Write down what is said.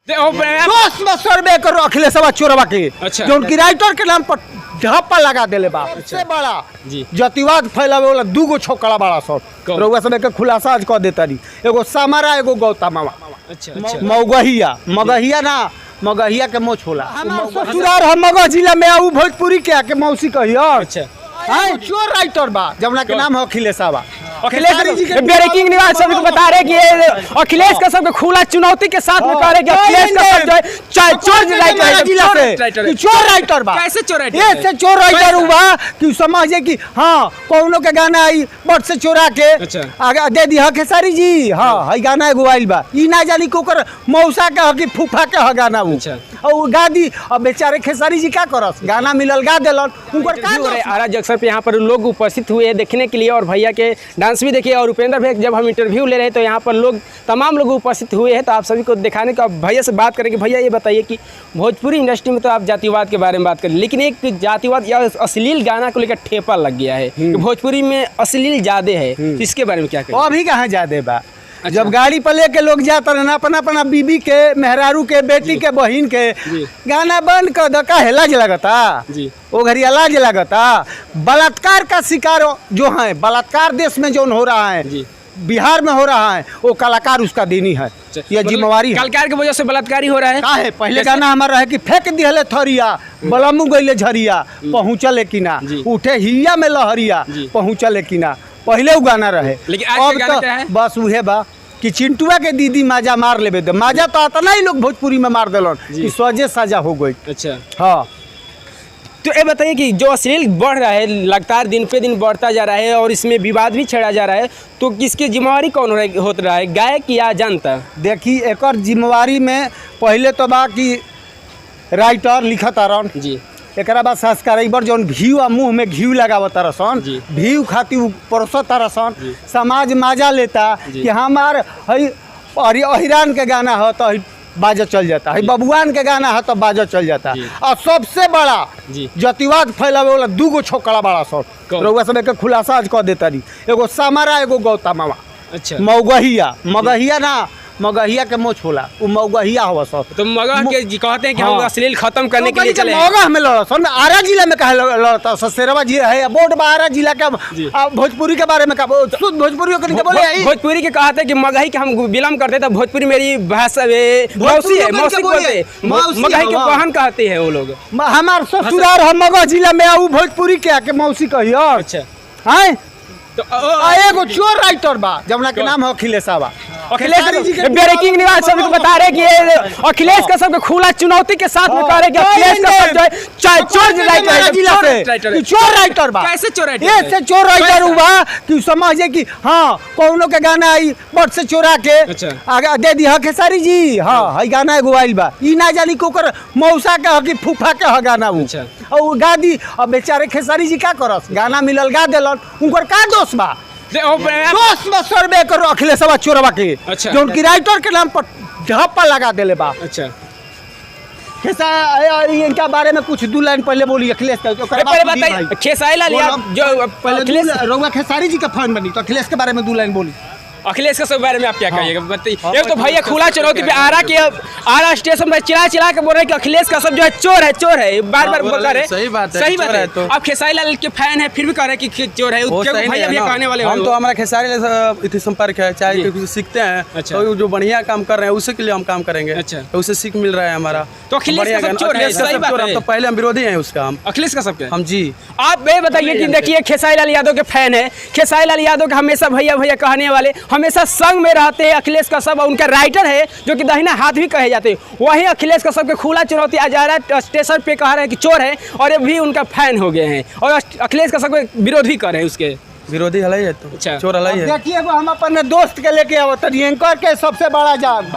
Survey करो अखिलेश चोरवा के अच्छा। जो उनकी राइटर के नाम पर ढप्पा लगा देले बा। सबसे बड़ा जी। जातिवाद फैलावे वाला दूगो छोकरा बड़ा सब कौन? रउआ सब के खुलासा आज कह देता रही। एगो समारा एगो गौतमवा अच्छा मगहिया ना मगहिया के मोछ होला। ससुराल हम मगह जिला में आऊ भोजपुरी के आके मौसी कहियो। अच्छा चोर राइटर बा जमुना के नाम है अखिलेशवा। अखिलेश जी ब्रेकिंग न्यूज सभी को बता रहे कि अखिलेश का सबको खुला चुनौती के साथ में कह रहे कि अखिलेश का सब जो है चोर राइटर चोर राइटर बा। कैसे चोर राइटर? ऐसे चोर राइटर हुआ कि समझे कि हाँ कौनो के गाना आई बट से चोरा के अच्छा। आगे दे दी खेसारी जी। हाँ हई गाना एगो आइल बा ई ना जानी को कर मौसा के हकी फूफा के ह गाना उ अच्छा। और गा दी। अब बेचारे खेसारी जी क्या करस गाना मिलल गा देलन उनकर का दोष? आरा जंक्शन पे यहाँ पर लोग उपस्थित हुए हैं देखने के लिए और भैया के डांस भी देखिए। और उपेंद्र भैया जब हम इंटरव्यू ले रहे हैं तो यहाँ पर लोग तमाम लोग उपस्थित हुए हैं। तो आप सभी को दिखाने का भैया से बात करेंगे। भैया ये बताइए कि भोजपुरी इंडस्ट्री में तो आप जातिवाद के बारे में बात करें, लेकिन एक जातिवाद या अश्लील गाना को लेकर ठेपा लग गया है कि भोजपुरी में अश्लील ज्यादा है, तो इसके बारे में क्या कहें? अभी कहाँ जादे बा। जब गाड़ी पर लेके लोग जाता रहे अपना अपना बीबी के मेहरारू के बेटी के बहन के गाना बंद कर दो का लाज लगता जी। वो घरिया लाज लगता। बलात्कार का शिकार जो है बलात्कार देश में जो हो रहा है जी। बिहार में हो रहा है वो कलाकार उसका देनी है। यह जिम्मेवारी है। कलाकार की वजह से बलात्कारी हो रहा है। का है पहले गाना हमारा है कि फेंक दिहले थरिया बलमू गईले झरिया पहुँचले कि ना जी। उठे हिया में लहरिया जी। पहुँचले कि ना पहले वो गाना रहे। लेकिन आज के गाना क्या है? बस उहे बा कि चिंटुआ के दीदी माजा मार लेबे दे माजा तो आता नहीं लोग भोजपुरी में मार दिलन कि सजे साजा हो गई। अच्छा हाँ तो ये बताइए कि जो अश्लील बढ़ रहा है लगातार दिन पे दिन बढ़ता जा रहा है और इसमें विवाद भी छेड़ा जा रहा है, तो किसकी जिम्मेवारी कौन होता रहा है, गायक या जनता? देखी एक जिम्मेवारी में पहले तो बा कि राइटर लिखत आरन जी। एक बाद सब्सक्राइबर जौन भ्यू आ मुँह में घी लगावत रसन जी। भ्यू खातिर परोसत रसन समाज माजा लेता कि हमार हई अहिरान के गाना हो तो बाजा चल जाता है, बबुआन के गाना है तो बाजा चल जाता है। और सबसे बड़ा जी। जातिवाद फैलावे वाला दूगो छोकरा बड़ा सब कौन? रउआ सब के खुलासा आज कह देता रही। एगो समारा एगो गौतमवा अच्छा मगहिया ना मगहिया के मोछ होला उ मगहिया हो सब। तो मगह के जी कहते हैं कि हम हाँ। अश्लील खत्म करने के लिए चले हैं। मगह में लड़सन आरा जिला में कहे लड़ता ससेरवा जी है बोर्ड आरा जिला का भोजपुरी के बारे में का शुद्ध भोजपुरी के बोले आई भोजपुरी के कहते हैं कि मगही के हम बिलोंग करते थे। भोजपुरी मेरी भाषा मौसी है, मौसी बोलते हैं। मगही के बहन कहते हैं वो लोग। हमार ससुराल हम मगह जिला में आऊ भोजपुरी के आके मौसी कहियो। अच्छा हैं तो एगो चोर राइटर बा जमुना के नाम है अखिलेशवा। अखिलेश जी ब्रेकिंग न्यूज सभी को बता रहे कि अखिलेश का सबको खुला चुनौती के साथ में कह रहे कि अखिलेश का सब जो है चोर राइटर चोर राइटर बा। कैसे चोर राइटर? ऐसे चोर राइटर हुआ कि समझे कि हाँ कौनो के गाना आई बट से चोरा के अच्छा। आगे दे दी खेसारी जी। हाँ हई गाना एगो आइल बा ई ना जानी को कर मौसा के हकी फूफा के ह गाना उ अच्छा। और गा दी। अब बेचारे खेसारी जी क्या करस गाना मिलल गा देलन उनकर का दोष बा। दोस्त में सर्वे करो अखिलेश चोरवा के अच्छा। जो उनकी राइटर के नाम पर ढप्पा लगा देले बा। अच्छा इनका बारे में कुछ दो लाइन पहले बोली अखिलेश का पहले बताइए खेसारी लाल यादव जो अखिलेश रउआ खेसारी जी का फैन बनी तो अखिलेश के बारे में दो लाइन बोली। अखिलेश के सब बारे में आप क्या कहिएगा बताइए। एक तो भैया खुला चुनौती पे आरा स्टेशन पर चिल्ला के बोल रहे हैं कि अखिलेश का सब जो है चोर है बार बार बोल रहे हैं। सही बात है, सही बात चोर है। है तो। आप खेसारी लाल के फैन है फिर भी कह रहे हैं कि चोर है, भैया भी कहने वाले हम तो हमारा खेसारी लाल से संपर्क है, चाहे कुछ सीखते हैं अच्छा। तो जो बढ़िया काम कर रहे हैं उसी के लिए हम काम करेंगे। अच्छा। तो उससे सीख मिल रहा है हमारा। तो अखिलेश का सब चोर है, अखिलेश का सही सब बात चोर है। है। तो पहले हम विरोधी हैं उसका अखिलेश का सब क्या? हम जी। आप ये बताइए कि देखिए खेसारी लाल यादव के फैन है, खेसारी लाल यादव के हमेशा भैया भैया कहने वाले, हमेशा संग में रहते हैं अखिलेश का सब। उनका राइटर है जो कि दाहिना हाथ भी कहे जाते हैं। वही अखिलेश का सब के खुला चुनौती आजारा स्टेशन पे कह रहे हैं कि चोर है और ये भी उनका फैन हो गए हैं और अखिलेश का सब विरोधी कर रहे हैं उसके विरोधी हलाई है तो अच्छा। चोर हलाई है। देखिए हम अपने दोस्त के लेके आवत एंकर के सबसे बड़ा जान